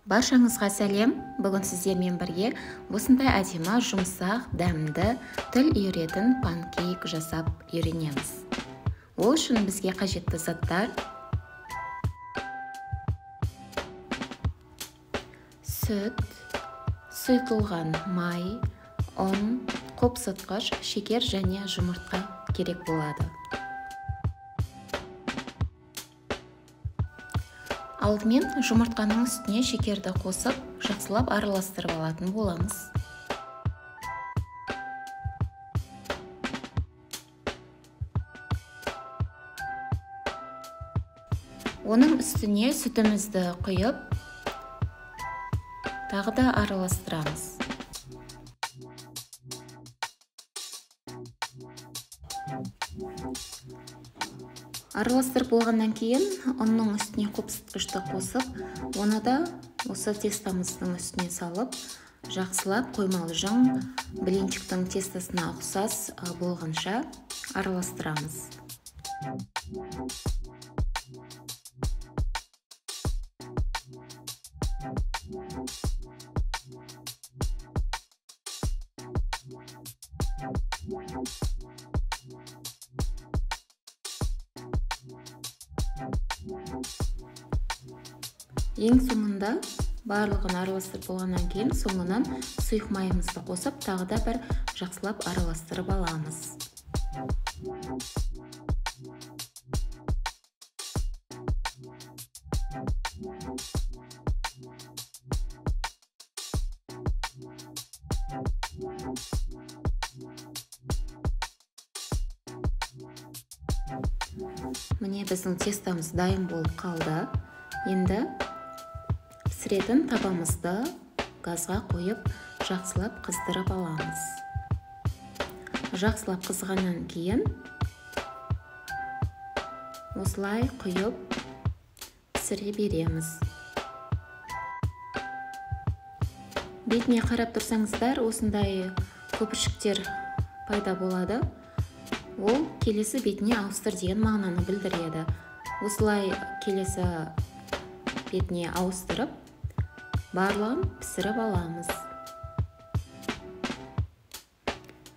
Баршаңызға сәлем. Бүгін сіздермен бірге осындай әдемі, жұмсақ, дәмді, тіл үйретін панкейк жасап үйренеміз. Ол үшін бізге қажетті заттар: сүт, сұйытылған май, ұн, қопсытқыш, шекер және жұмыртқа керек болады. Алдымен жұмыртқаның үстіне шекерді қосып, жақсылап араластырып алатын боламыз. Оның үстіне сүтімізді құйып, тағы да араластырамыз. Араластырып болғаннан кейін ұнның үстіне қопсытқышты қосып, оны да осы тестамыздың үстіне салып, жақсылап қоймалы жың блинчиктің тестасына ұқсас болғанша араластырамыз. Ең соңында барлығын араластырып болғаннан кейін соңынан сұйық майымызды қосып, тағы да бір жақсылап араластырып аламыз. Міне біздің тестамыз дайын болып қалды. Енді пісіретін табамызды газға қойып, жақсылап қыздырып аламыз. Жақсылап қызғаннан кейін осылай құйып пісіре береміз. Бетіне қарап тұрсаңыздар, осындай көпіршіктер пайда болады. Ол келесі бетіне ауыстыр деген мағынаны білдіреді. Осылай келесі бетіне ауыстырып, барлығын пісіріп аламыз.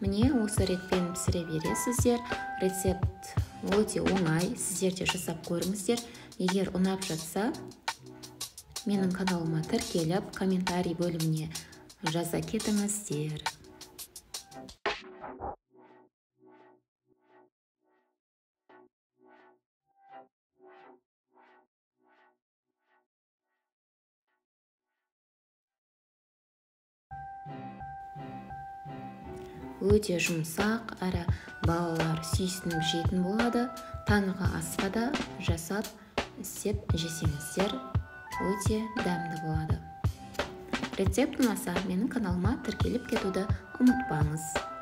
Міне осы ретпен пісіре бересіздер. Рецепт өте оңай, сіздер де жасап көріңіздер. Егер ұнап жатса, менің каналыма тіркеліп, комментарий бөліміне жаза кетіңіздер. Өте жұмсақ, әрі балалар сүйсініп жейтін болады. Таңғы асқа да жасап, істеп жесеңіздер, өте дәмді болады. Рецепт ұнаса, менің каналыма тіркеліп кетуді ұмытпаңыз.